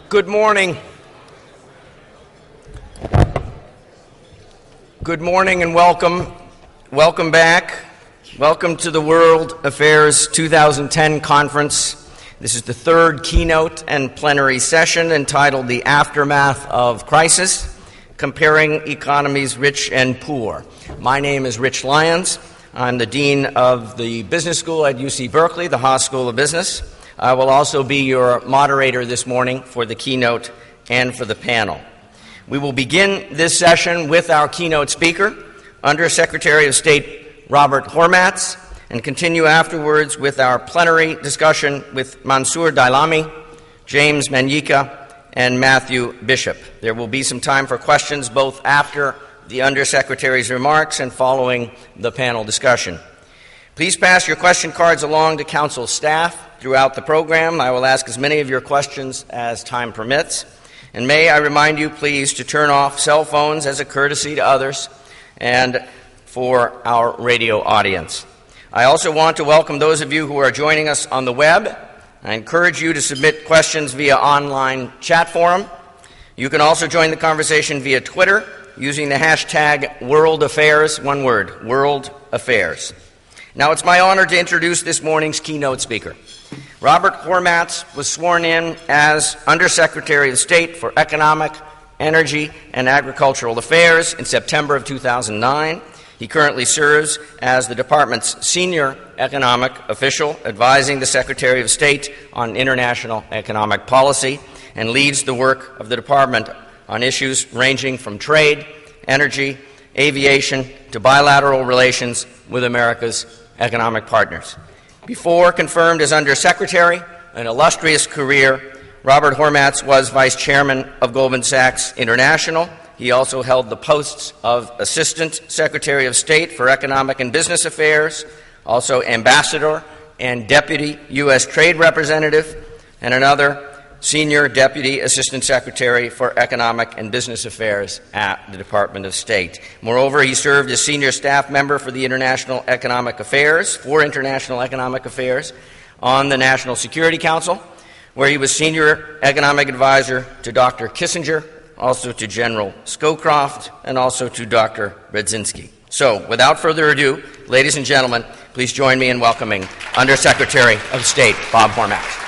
Good morning. Good morning and welcome. Welcome back. Welcome to the World Affairs 2010 conference. This is the third keynote and plenary session entitled The Aftermath of Crisis, Comparing Economies Rich and Poor. My name is Rich Lyons. I'm the Dean of the Business School at UC Berkeley, the Haas School of Business. I will also be your moderator this morning for the keynote and for the panel. We will begin this session with our keynote speaker, Under Secretary of State Robert Hormats, and continue afterwards with our plenary discussion with Mansour Dailami, James Manyika, and Matthew Bishop. There will be some time for questions both after the Undersecretary's remarks and following the panel discussion. Please pass your question cards along to Council staff throughout the program. I will ask as many of your questions as time permits. And may I remind you, please, to turn off cell phones as a courtesy to others and for our radio audience. I also want to welcome those of you who are joining us on the web. I encourage you to submit questions via online chat forum. You can also join the conversation via Twitter using the hashtag WorldAffairs, one word, WorldAffairs. Now, it's my honor to introduce this morning's keynote speaker. Robert Hormats was sworn in as Undersecretary of State for Economic, Energy, and Agricultural Affairs in September of 2009. He currently serves as the department's senior economic official, advising the Secretary of State on international economic policy, and leads the work of the department on issues ranging from trade, energy, aviation, to bilateral relations with America's economic partners. Before confirmed as Undersecretary, an illustrious career, Robert Hormats was Vice Chairman of Goldman Sachs International. He also held the posts of Assistant Secretary of State for Economic and Business Affairs, also Ambassador and Deputy U.S. Trade Representative, and another Senior Deputy Assistant Secretary for Economic and Business Affairs at the Department of State. Moreover, he served as Senior Staff Member for International Economic Affairs on the National Security Council, where he was Senior Economic Advisor to Dr. Kissinger, also to General Scowcroft, and also to Dr. Brzezinski. So, without further ado, ladies and gentlemen, please join me in welcoming Undersecretary of State Bob Hormats.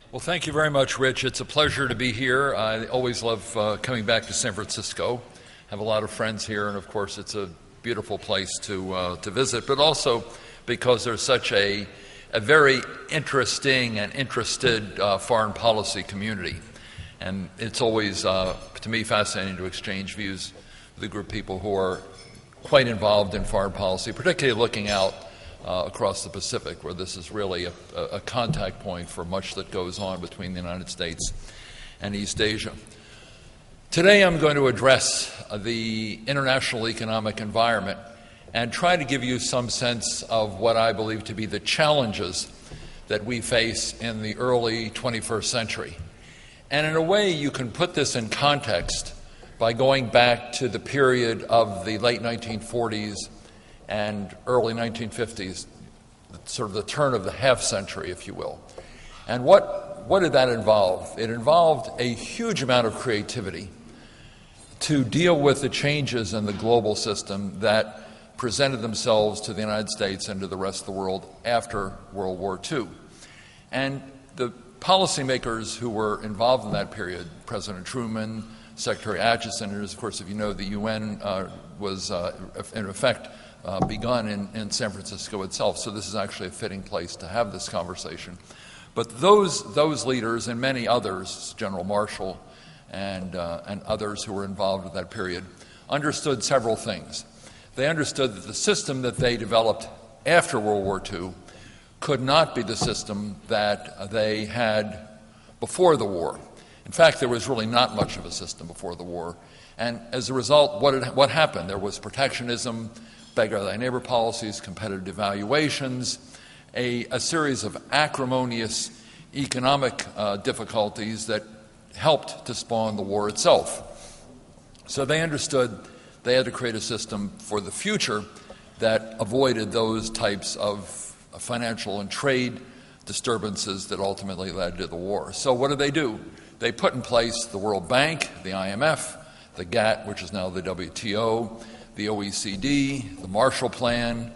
Well, thank you very much, Rich. It's a pleasure to be here. I always love coming back to San Francisco. Have a lot of friends here, and of course, it's a beautiful place to visit, but also because there's such a very interesting and interested foreign policy community. And it's always, to me, fascinating to exchange views with a group of people who are quite involved in foreign policy, particularly looking out across the Pacific, where this is really a contact point for much that goes on between the United States and East Asia. Today I'm going to address the international economic environment and try to give you some sense of what I believe to be the challenges that we face in the early 21st century. And in a way, you can put this in context by going back to the period of the late 1940s and early 1950s, sort of the turn of the half century, if you will. And what did that involve? It involved a huge amount of creativity to deal with the changes in the global system that presented themselves to the United States and to the rest of the world after World War II. And the policymakers who were involved in that period, President Truman, Secretary Acheson, and of course, if you know, the UN was in effect begun in San Francisco itself. So this is actually a fitting place to have this conversation. But those leaders and many others, General Marshall and others who were involved with that period, understood several things. They understood that the system that they developed after World War II could not be the system that they had before the war. In fact, there was really not much of a system before the war. And as a result, what happened? There was protectionism, beggar thy neighbor policies, competitive devaluations, a series of acrimonious economic difficulties that helped to spawn the war itself. So they understood they had to create a system for the future that avoided those types of financial and trade disturbances that ultimately led to the war. So what do? They put in place the World Bank, the IMF, the GATT, which is now the WTO, the OECD, the Marshall Plan,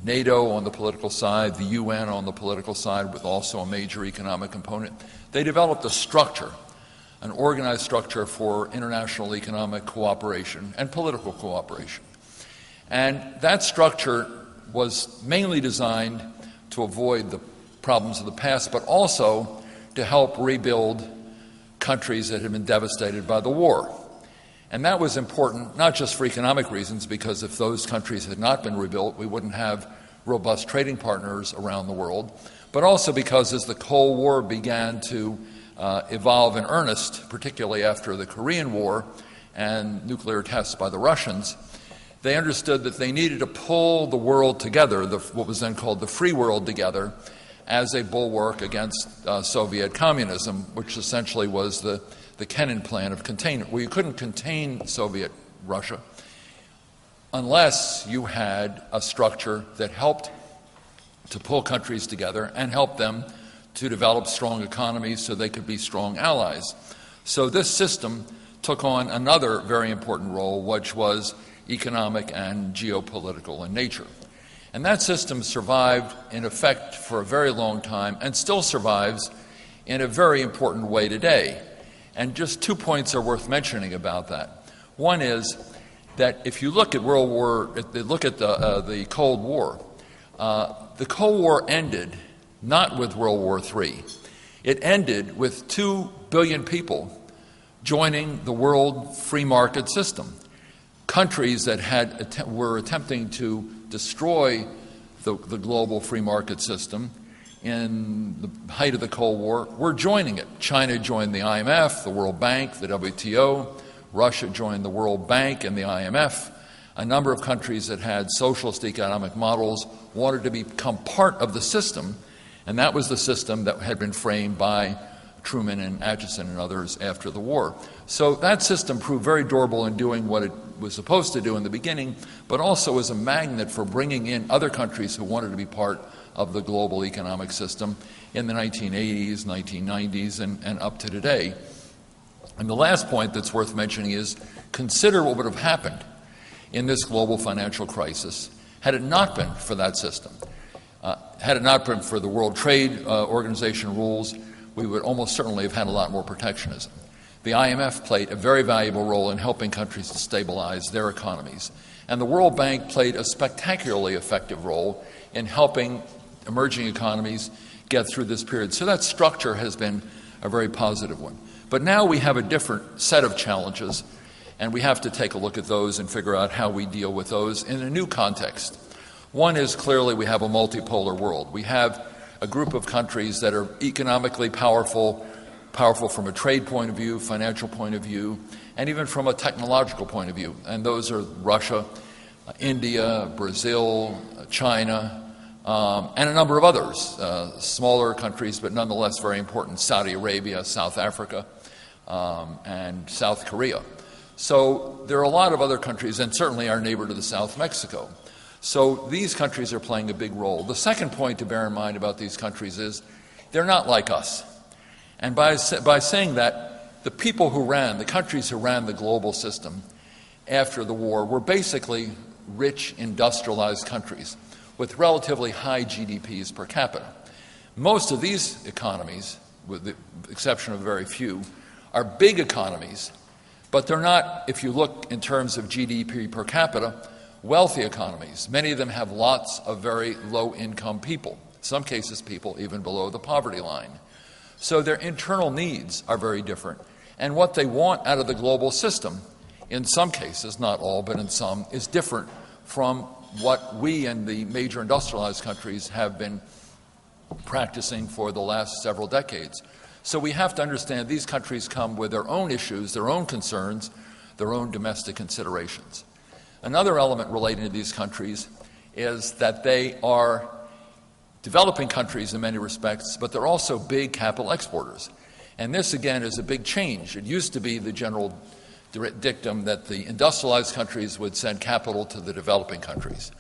NATO on the political side, the UN on the political side with also a major economic component. They developed a structure, an organized structure for international economic cooperation and political cooperation. And that structure was mainly designed to avoid the problems of the past, but also to help rebuild countries that had been devastated by the war. And that was important not just for economic reasons, because if those countries had not been rebuilt, we wouldn't have robust trading partners around the world, but also because as the Cold War began to evolve in earnest, particularly after the Korean War and nuclear tests by the Russians, they understood that they needed to pull the world together, what was then called the free world together, as a bulwark against Soviet communism, which essentially was the Kennan plan of containment, where you couldn't contain Soviet Russia unless you had a structure that helped to pull countries together and help them to develop strong economies so they could be strong allies. So this system took on another very important role, which was economic and geopolitical in nature. And that system survived in effect for a very long time and still survives in a very important way today. And just 2 points are worth mentioning about that. One is that if you look at the Cold War, the Cold War ended not with World War III. It ended with 2 billion people joining the world free market system. Countries that were attempting to destroy the global free market system in the height of the Cold War were joining it. China joined the IMF, the World Bank, the WTO. Russia joined the World Bank and the IMF. A number of countries that had socialist economic models wanted to become part of the system, and that was the system that had been framed by Truman and Acheson and others after the war. So that system proved very durable in doing what it was supposed to do in the beginning, but also as a magnet for bringing in other countries who wanted to be part of the global economic system in the 1980s, 1990s, and up to today. And the last point that's worth mentioning is consider what would have happened in this global financial crisis had it not been for that system. Had it not been for the World Trade Organization rules, we would almost certainly have had a lot more protectionism. The IMF played a very valuable role in helping countries to stabilize their economies. And the World Bank played a spectacularly effective role in helping emerging economies get through this period. So that structure has been a very positive one. But now we have a different set of challenges, and we have to take a look at those and figure out how we deal with those in a new context. One is clearly we have a multipolar world. We have a group of countries that are economically powerful from a trade point of view, financial point of view, and even from a technological point of view. And those are Russia, India, Brazil, China, and a number of others, smaller countries, but nonetheless very important, Saudi Arabia, South Africa, and South Korea. So there are a lot of other countries, and certainly our neighbor to the south, Mexico. So these countries are playing a big role. The second point to bear in mind about these countries is they're not like us. And by saying that, the people who ran, the countries who ran the global system after the war were basically rich, industrialized countries with relatively high GDPs per capita. Most of these economies, with the exception of very few, are big economies, but they're not, if you look in terms of GDP per capita, wealthy economies. Many of them have lots of very low-income people, in some cases people even below the poverty line. So their internal needs are very different. And what they want out of the global system, in some cases, not all, but in some, is different from what we and the major industrialized countries have been practicing for the last several decades. So we have to understand these countries come with their own issues, their own concerns, their own domestic considerations. Another element relating to these countries is that they are developing countries in many respects, but they're also big capital exporters. And this, again, is a big change. It used to be the general dictum that the industrialized countries would send capital to the developing countries.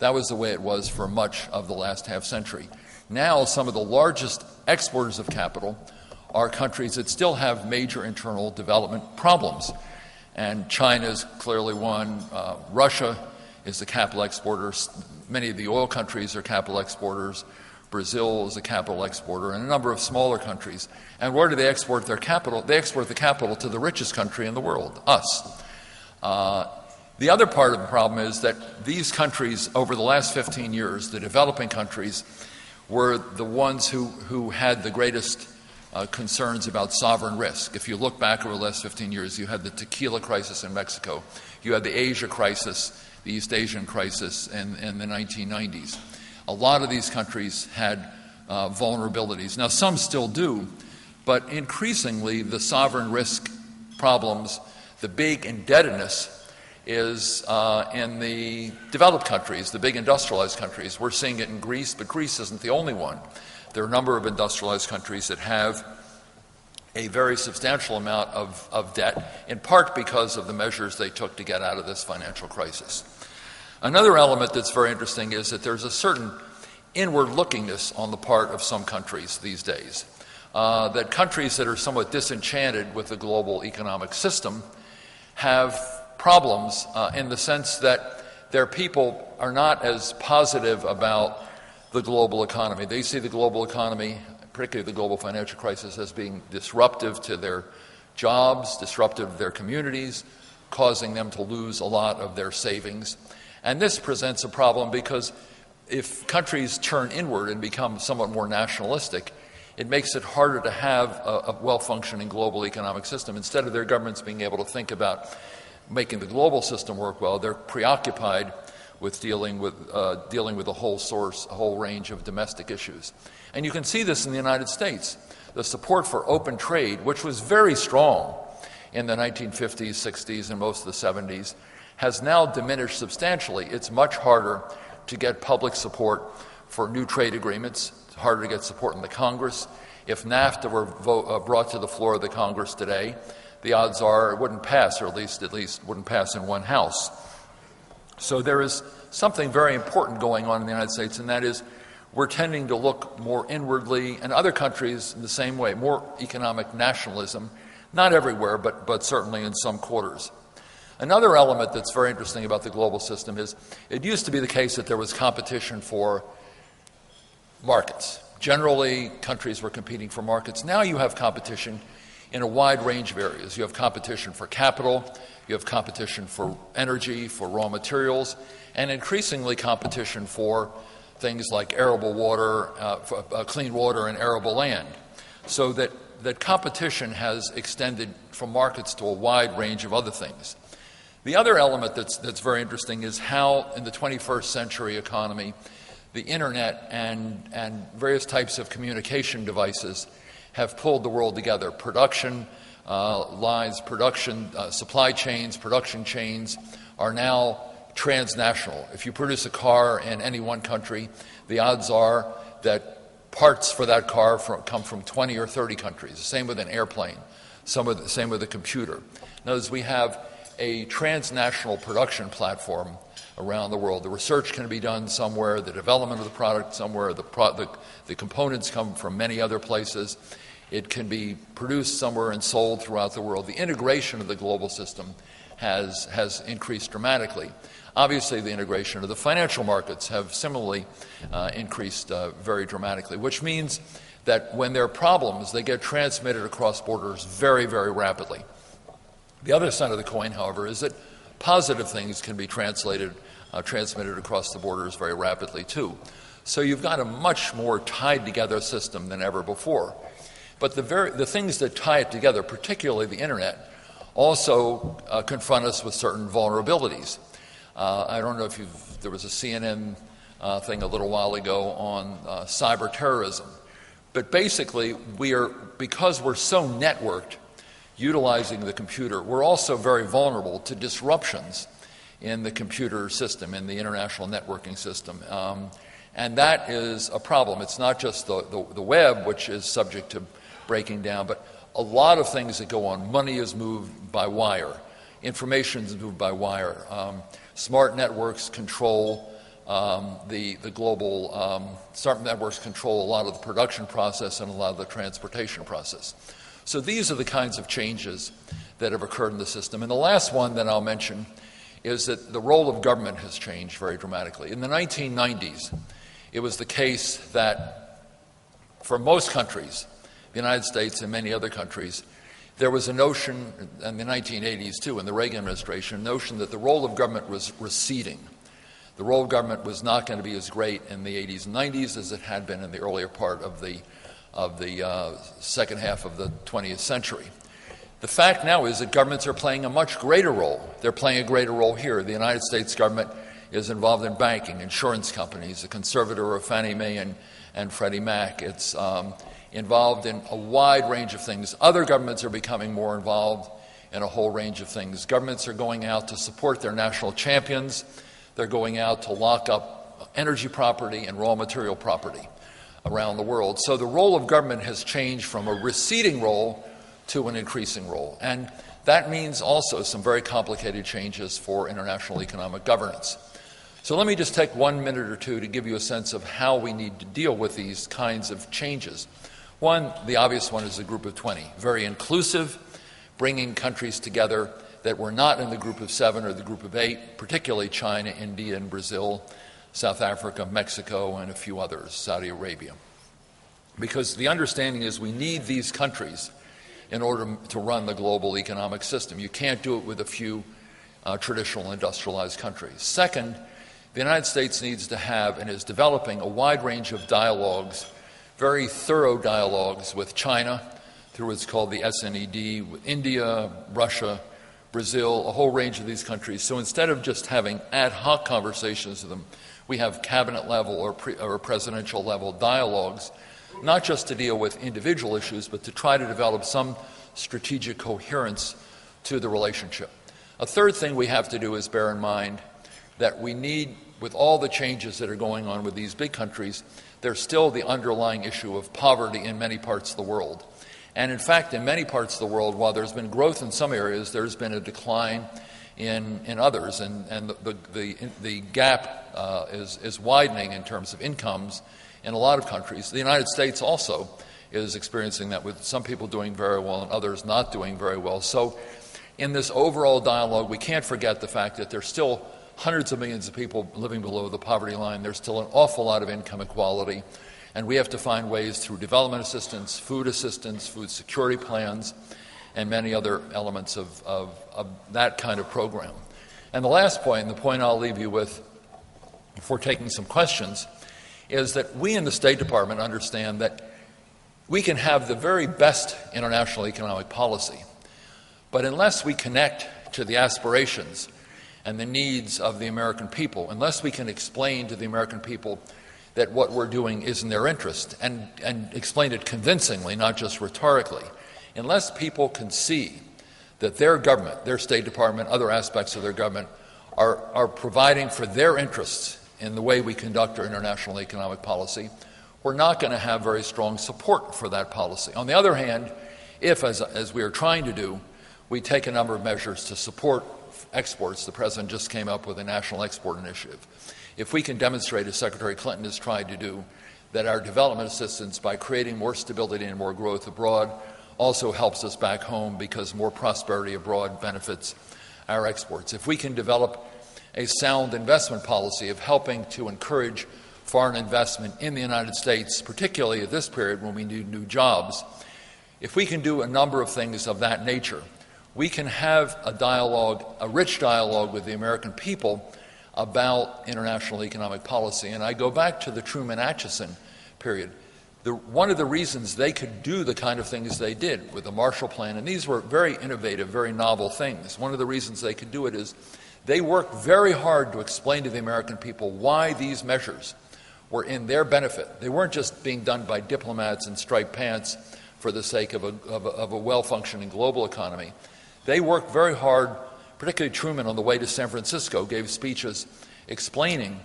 That was the way it was for much of the last half century. Now, some of the largest exporters of capital are countries that still have major internal development problems. And China is clearly one. Russia is a capital exporter. Many of the oil countries are capital exporters. Brazil is a capital exporter, and a number of smaller countries. And where do they export their capital? They export the capital to the richest country in the world, us. The other part of the problem is that these countries, over the last 15 years, the developing countries, were the ones who had the greatest concerns about sovereign risk. If you look back over the last 15 years, you had the tequila crisis in Mexico. You had the Asia crisis, the East Asian crisis in the 1990s. A lot of these countries had vulnerabilities. Now, some still do, but increasingly the sovereign risk problems, the big indebtedness, is in the developed countries, the big industrialized countries. We're seeing it in Greece, but Greece isn't the only one. There are a number of industrialized countries that have a very substantial amount of debt, in part because of the measures they took to get out of this financial crisis. Another element that's very interesting is that there's a certain inward-lookingness on the part of some countries these days. That countries that are somewhat disenchanted with the global economic system have problems in the sense that their people are not as positive about the global economy. They see the global economy, particularly the global financial crisis, as being disruptive to their jobs, disruptive to their communities, causing them to lose a lot of their savings. And this presents a problem because if countries turn inward and become somewhat more nationalistic, it makes it harder to have a well-functioning global economic system. Instead of their governments being able to think about making the global system work well, they're preoccupied with dealing with a whole range of domestic issues. And you can see this in the United States. The support for open trade, which was very strong in the 1950s, 60s, and most of the 70s, has now diminished substantially. It's much harder to get public support for new trade agreements. It's harder to get support in the Congress. If NAFTA were brought to the floor of the Congress today, the odds are it wouldn't pass, or at least wouldn't pass in one house. So there is something very important going on in the United States, and that is we're tending to look more inwardly, and other countries in the same way, more economic nationalism, not everywhere, but certainly in some quarters. Another element that's very interesting about the global system is it used to be the case that there was competition for markets. Generally, countries were competing for markets. Now you have competition in a wide range of areas. You have competition for capital, you have competition for energy, for raw materials, and increasingly competition for things like arable water, clean water and arable land. So that competition has extended from markets to a wide range of other things. The other element that's very interesting is how in the 21st century economy, the internet and various types of communication devices have pulled the world together. Production lines, supply chains, production chains are now transnational. If you produce a car in any one country, the odds are that parts for that car come from 20 or 30 countries. The same with an airplane, same with a computer. In other words, we have a transnational production platform around the world. The research can be done somewhere, the development of the product somewhere, the components come from many other places. It can be produced somewhere and sold throughout the world. The integration of the global system has increased dramatically. Obviously, the integration of the financial markets have similarly increased very dramatically, which means that when there are problems, they get transmitted across borders very, very rapidly. The other side of the coin, however, is that positive things can be transmitted across the borders very rapidly, too. So you've got a much more tied together system than ever before. But the things that tie it together, particularly the internet, also confront us with certain vulnerabilities. I don't know if there was a CNN thing a little while ago on cyber terrorism. But basically, because we're so networked, utilizing the computer, we're also very vulnerable to disruptions in the computer system, in the international networking system. And that is a problem. It's not just the web, which is subject to breaking down, but a lot of things that go on. Money is moved by wire. Information is moved by wire. Smart networks control the global smart networks control a lot of the production process and a lot of the transportation process. So these are the kinds of changes that have occurred in the system. And the last one that I'll mention is that the role of government has changed very dramatically. In the 1990s, it was the case that for most countries, the United States and many other countries, there was a notion, in the 1980s too, in the Reagan administration, a notion that the role of government was receding. The role of government was not going to be as great in the 80s and 90s as it had been in the earlier part of the second half of the 20th century. The fact now is that governments are playing a much greater role. They're playing a greater role here. The United States government is involved in banking, insurance companies, the conservator of Fannie Mae and Freddie Mac. It's involved in a wide range of things. Other governments are becoming more involved in a whole range of things. Governments are going out to support their national champions. They're going out to lock up energy property and raw material property around the world. So the role of government has changed from a receding role to an increasing role. And that means also some very complicated changes for international economic governance. So let me just take 1 minute or two to give you a sense of how we need to deal with these kinds of changes. One, the obvious one, is the Group of 20, very inclusive, bringing countries together that were not in the Group of 7 or the Group of 8, particularly China, India, and Brazil, South Africa, Mexico, and a few others, Saudi Arabia. Because the understanding is we need these countries in order to run the global economic system. You can't do it with a few traditional industrialized countries. Second, the United States needs to have and is developing a wide range of dialogues, very thorough dialogues with China through what's called the SNED, with India, Russia, Brazil, a whole range of these countries. So instead of just having ad hoc conversations with them, we have cabinet level or presidential level dialogues, not just to deal with individual issues, but to try to develop some strategic coherence to the relationship. A third thing we have to do is bear in mind that we need, with all the changes that are going on with these big countries, there's still the underlying issue of poverty in many parts of the world. And in fact, in many parts of the world, while there's been growth in some areas, there's been a decline in others, and the gap is widening in terms of incomes in a lot of countries. The United States also is experiencing that, with some people doing very well and others not doing very well. So in this overall dialogue, we can't forget the fact that there's still hundreds of millions of people living below the poverty line. There's still an awful lot of income inequality, and we have to find ways through development assistance, food security plans, and many other elements of that kind of program. And the last point, and the point I'll leave you with before taking some questions, is that we in the State Department understand that we can have the very best international economic policy, but unless we connect to the aspirations and the needs of the American people, unless we can explain to the American people that what we're doing is in their interest, and explain it convincingly, not just rhetorically, unless people can see that their government, their State Department, other aspects of their government are providing for their interests in the way we conduct our international economic policy, we're not going to have very strong support for that policy. On the other hand, if, as we are trying to do, we take a number of measures to support exports, the President just came up with a national export initiative. If we can demonstrate, as Secretary Clinton has tried to do, that our development assistance, by creating more stability and more growth abroad, also helps us back home, because more prosperity abroad benefits our exports. If we can develop a sound investment policy of helping to encourage foreign investment in the United States, particularly at this period when we need new jobs, if we can do a number of things of that nature, we can have a dialogue, a rich dialogue with the American people about international economic policy. And I go back to the Truman-Atchison period. One of the reasons they could do the kind of things they did with the Marshall Plan, and these were very innovative, very novel things, one of the reasons they could do it is they worked very hard to explain to the American people why these measures were in their benefit. They weren't just being done by diplomats in striped pants for the sake of a well-functioning global economy. They worked very hard, particularly Truman on the way to San Francisco gave speeches explaining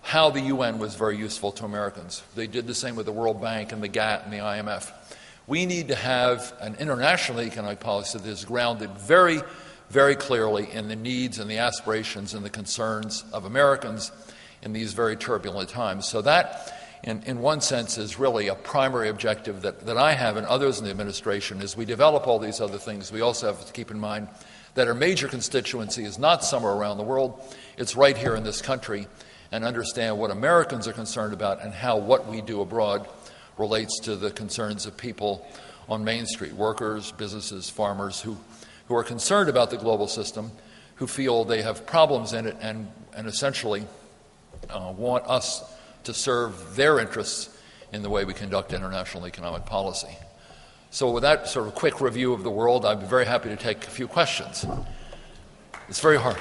how the UN was very useful to Americans. They did the same with the World Bank and the GATT and the IMF. We need to have an international economic policy that is grounded very, very clearly in the needs and the aspirations and the concerns of Americans, in these very turbulent times. So that, in one sense, is really a primary objective that I have and others in the administration. As we develop all these other things, we also have to keep in mind that our major constituency is not somewhere around the world, it's right here in this country, and understand what Americans are concerned about and how what we do abroad relates to the concerns of people on Main Street, workers, businesses, farmers who are concerned about the global system, who feel they have problems in it and essentially want us to serve their interests in the way we conduct international economic policy. So with that sort of quick review of the world, I'd be very happy to take a few questions. It's very hard.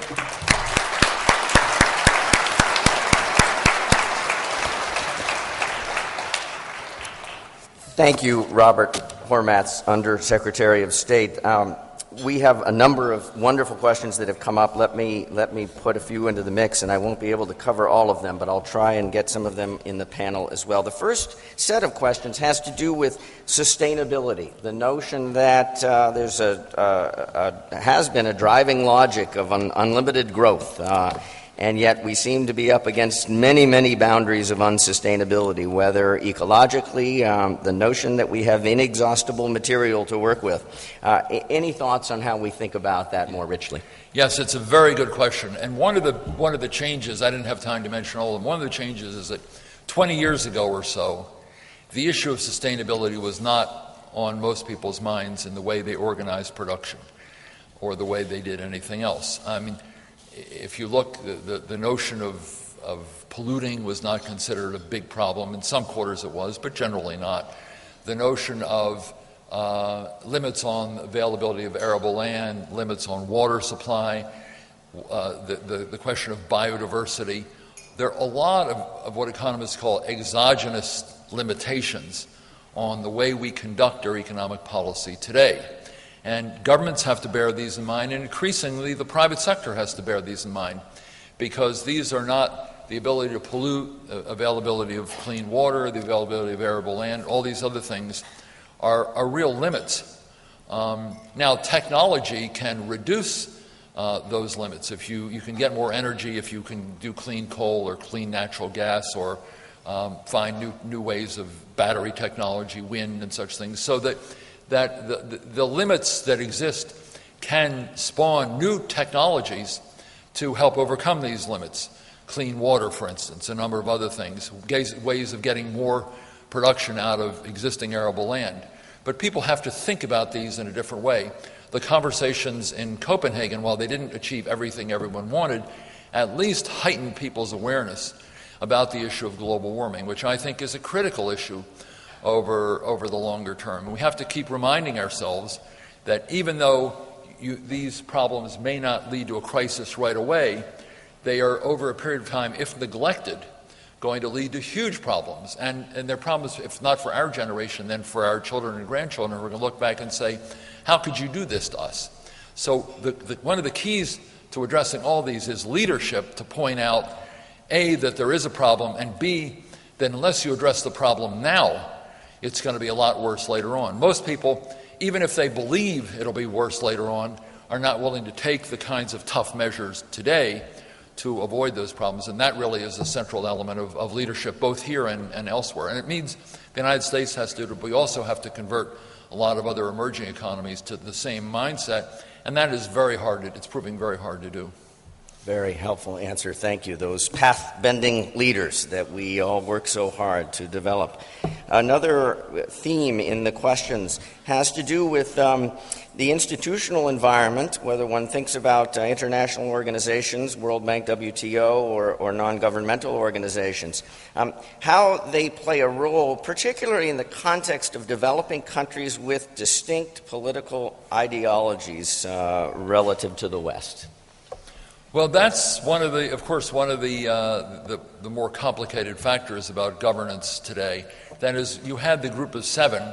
Thank you, Robert Hormats, Under-Secretary of State. We have a number of wonderful questions that have come up. Let me put a few into the mix, and I won't be able to cover all of them, but I'll try and get some of them in the panel as well. The first set of questions has to do with sustainability, the notion that has been a driving logic of unlimited growth, and yet we seem to be up against many, many boundaries of unsustainability, whether ecologically, the notion that we have inexhaustible material to work with. Any thoughts on how we think about that more richly? Yes, it's a very good question. And one of the changes, I didn't have time to mention all of them, one of the changes is that 20 years ago or so, the issue of sustainability was not on most people's minds in the way they organized production or the way they did anything else. I mean, if you look, the notion of polluting was not considered a big problem. In some quarters it was, but generally not. The notion of limits on availability of arable land, limits on water supply, the question of biodiversity. There are a lot of what economists call exogenous limitations on the way we conduct our economic policy today. And governments have to bear these in mind, and increasingly the private sector has to bear these in mind, because these are not the ability to pollute, availability of clean water, the availability of arable land, all these other things are real limits. Now, technology can reduce those limits. If you can get more energy, if you can do clean coal or clean natural gas, or find new ways of battery technology, wind and such things, so that the limits that exist can spawn new technologies to help overcome these limits. Clean water, for instance, a number of other things, ways of getting more production out of existing arable land. But people have to think about these in a different way. The conversations in Copenhagen, while they didn't achieve everything everyone wanted, at least heightened people's awareness about the issue of global warming, which I think is a critical issue over the longer term. And we have to keep reminding ourselves that even though these problems may not lead to a crisis right away, they are, over a period of time, if neglected, going to lead to huge problems. And they're problems, if not for our generation, then for our children and grandchildren. We're going to look back and say, how could you do this to us? So one of the keys to addressing all these is leadership, to point out, A, that there is a problem, and B, that unless you address the problem now, it's going to be a lot worse later on. Most people, even if they believe it'll be worse later on, are not willing to take the kinds of tough measures today to avoid those problems. And that really is a central element of leadership, both here and elsewhere. And it means the United States has to, but we also have to convert a lot of other emerging economies to the same mindset. And that is very hard. It's proving very hard to do. Very helpful answer. Thank you. Those path-bending leaders that we all work so hard to develop. Another theme in the questions has to do with the institutional environment, whether one thinks about international organizations, World Bank, WTO, or non-governmental organizations, how they play a role, particularly in the context of developing countries with distinct political ideologies relative to the West. Well, that's one of the more complicated factors about governance today. That is, you had the group of seven.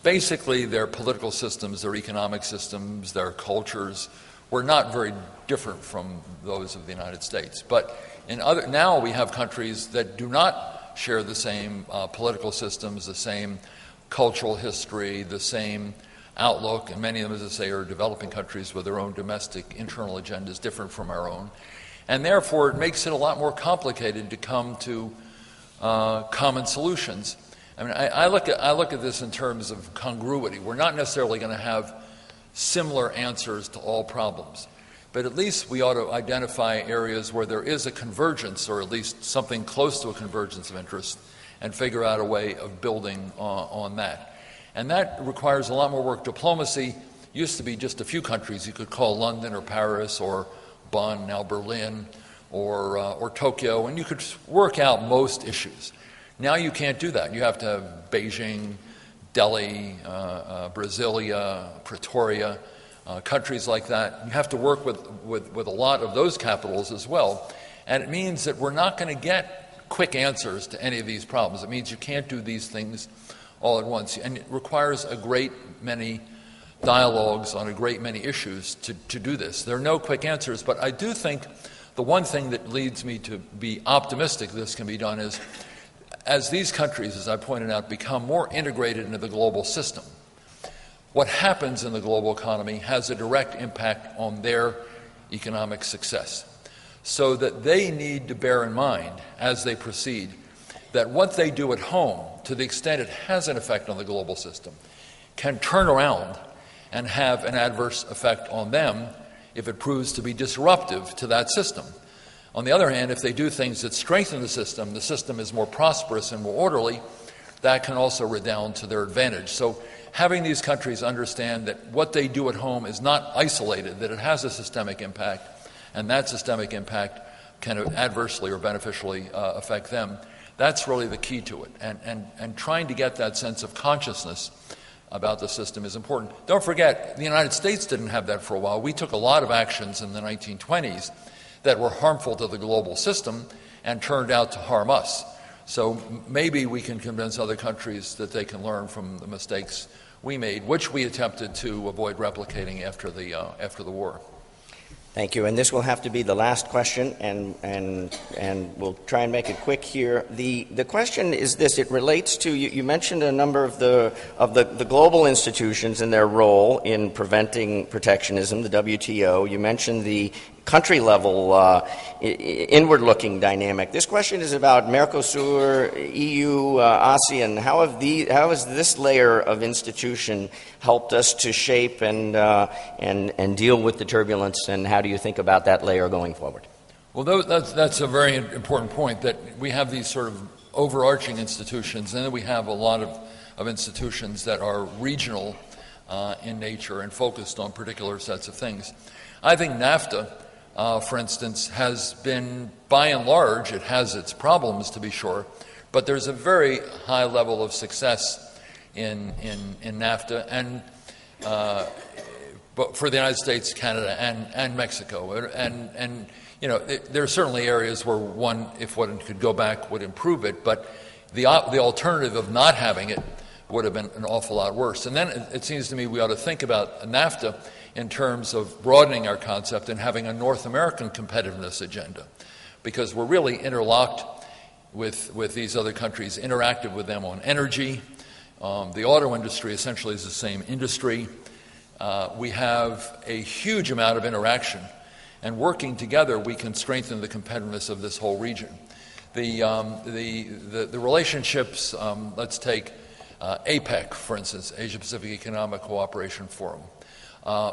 Basically, their political systems, their economic systems, their cultures were not very different from those of the United States. But now we have countries that do not share the same political systems, the same cultural history, the same outlook, and many of them, as I say, are developing countries with their own domestic internal agendas different from our own. And therefore, it makes it a lot more complicated to come to common solutions. I mean, I look at this in terms of congruity. We're not necessarily going to have similar answers to all problems, but at least we ought to identify areas where there is a convergence, or at least something close to a convergence of interest, and figure out a way of building on that. And that requires a lot more work. Diplomacy used to be just a few countries. You could call London or Paris or Bonn, now Berlin, or Tokyo, and you could work out most issues. Now you can't do that. You have to have Beijing, Delhi, Brasilia, Pretoria, countries like that. You have to work with a lot of those capitals as well. And it means that we're not going to get quick answers to any of these problems. It means you can't do these things all at once. And it requires a great many dialogues on a great many issues to do this. There are no quick answers, but I do think the one thing that leads me to be optimistic this can be done is, as these countries, as I pointed out, become more integrated into the global system, what happens in the global economy has a direct impact on their economic success. So that they need to bear in mind, as they proceed, that what they do at home, to the extent it has an effect on the global system, can turn around and have an adverse effect on them if it proves to be disruptive to that system. On the other hand, if they do things that strengthen the system is more prosperous and more orderly, that can also redound to their advantage. So having these countries understand that what they do at home is not isolated, that it has a systemic impact, and that systemic impact can adversely or beneficially affect them, that's really the key to it. And trying to get that sense of consciousness about the system is important. Don't forget, the United States didn't have that for a while. We took a lot of actions in the 1920s that were harmful to the global system and turned out to harm us. So maybe we can convince other countries that they can learn from the mistakes we made, which we attempted to avoid replicating after the war. Thank you. And this will have to be the last question, and we'll try and make it quick here. The question is this: it relates to you mentioned a number of the global institutions and their role in preventing protectionism, the WTO. You mentioned the country level inward-looking dynamic. This question is about Mercosur, EU, ASEAN. How has this layer of institution helped us to shape and deal with the turbulence, and how do you think about that layer going forward? Well, that's a very important point, that we have these sort of overarching institutions, and then we have a lot of institutions that are regional in nature and focused on particular sets of things. I think NAFTA, for instance, has been, by and large, it has its problems to be sure, but there's a very high level of success in NAFTA, and but for the United States, Canada, and Mexico, and you know, there are certainly areas where one, if one could go back, would improve it, but the alternative of not having it would have been an awful lot worse. And then it seems to me we ought to think about NAFTA in terms of broadening our concept and having a North American competitiveness agenda, because we're really interlocked with these other countries, interactive with them on energy. The auto industry essentially is the same industry. We have a huge amount of interaction, and working together we can strengthen the competitiveness of this whole region. The relationships, let's take APEC, for instance, Asia-Pacific Economic Cooperation Forum.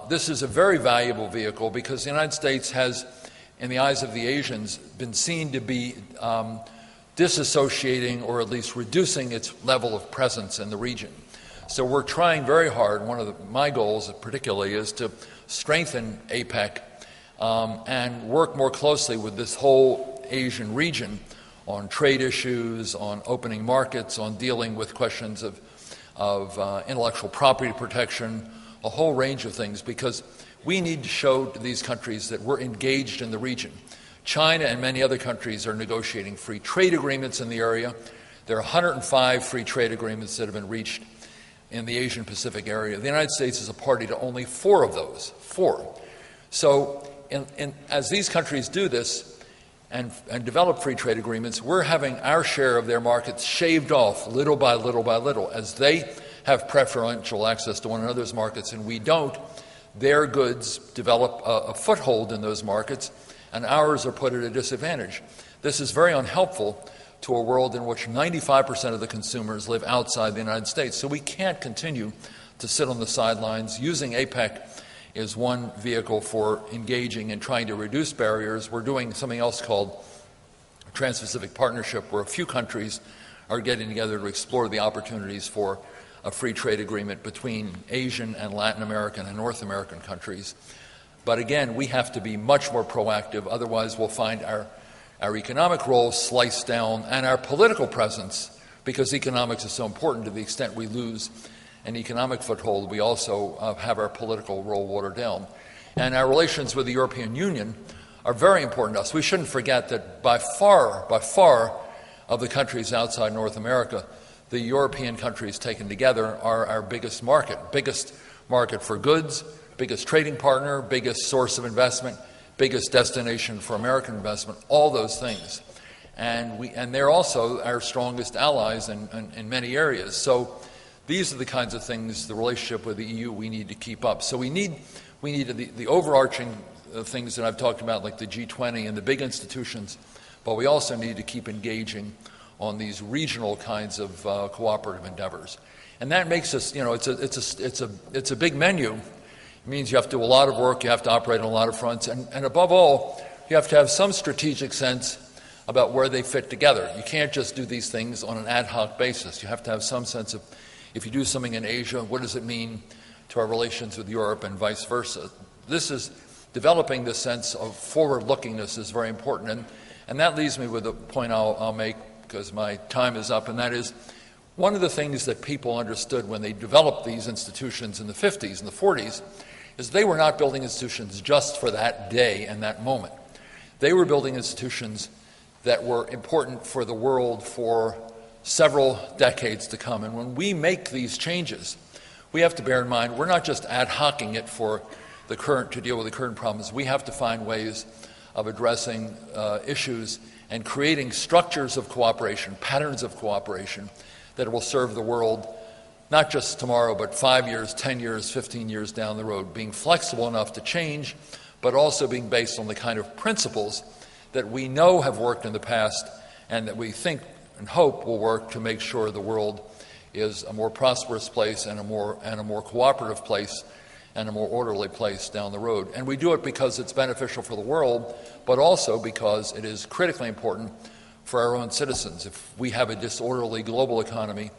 This is a very valuable vehicle because the United States has, in the eyes of the Asians, been seen to be disassociating or at least reducing its level of presence in the region. So we're trying very hard. One of my goals particularly is to strengthen APEC and work more closely with this whole Asian region on trade issues, on opening markets, on dealing with questions of intellectual property protection, a whole range of things, because we need to show to these countries that we're engaged in the region. China and many other countries are negotiating free trade agreements in the area. There are 105 free trade agreements that have been reached in the Asian Pacific area. The United States is a party to only 4 of those. 4. So as these countries do this and develop free trade agreements, we're having our share of their markets shaved off little by little by little. As they have preferential access to one another's markets and we don't, their goods develop a foothold in those markets, and ours are put at a disadvantage. This is very unhelpful to a world in which 95% of the consumers live outside the United States. So we can't continue to sit on the sidelines. Using APEC is one vehicle for engaging and trying to reduce barriers. We're doing something else called Trans-Pacific Partnership, where a few countries are getting together to explore the opportunities for a free trade agreement between Asian and Latin American and North American countries. But again, we have to be much more proactive, otherwise we'll find our economic role sliced down and our political presence, because economics is so important. To the extent we lose an economic foothold, we also have our political role watered down. And our relations with the European Union are very important to us. We shouldn't forget that by far of the countries outside North America, the European countries taken together are our biggest market for goods, biggest trading partner, biggest source of investment, biggest destination for American investment, all those things. And they're also our strongest allies in many areas. So these are the kinds of things, the relationship with the EU, we need to keep up. So we need the overarching things that I've talked about, like the G20 and the big institutions, but we also need to keep engaging on these regional kinds of cooperative endeavors. And that makes us, it's a big menu. It means you have to do a lot of work, you have to operate on a lot of fronts, and above all, you have to have some strategic sense about where they fit together. You can't just do these things on an ad hoc basis. You have to have some sense of, if you do something in Asia, what does it mean to our relations with Europe and vice versa? Developing this sense of forward-lookingness is very important. And that leaves me with a point I'll make, because my time is up, and that is one of the things that people understood when they developed these institutions in the 50s and the 40s is they were not building institutions just for that day and that moment. They were building institutions that were important for the world for several decades to come. And when we make these changes, we have to bear in mind we're not just ad hocing it to deal with the current problems. We have to find ways of addressing issues and creating structures of cooperation, patterns of cooperation that will serve the world not just tomorrow, but 5 years, 10 years, 15 years down the road, being flexible enough to change, but also being based on the kind of principles that we know have worked in the past and that we think and hope will work to make sure the world is a more prosperous place and a more cooperative place and a more orderly place down the road. And we do it because it's beneficial for the world, but also because it is critically important for our own citizens. If we have a disorderly global economy,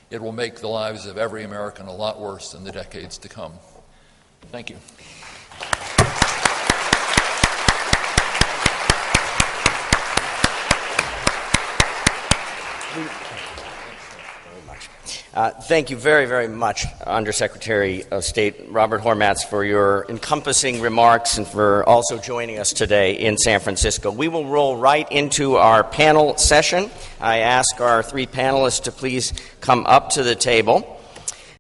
it will make the lives of every American a lot worse in the decades to come. Thank you. Thank you very, very much, Undersecretary of State Robert Hormats, for your encompassing remarks and for also joining us today in San Francisco. We will roll right into our panel session. I ask our three panelists to please come up to the table.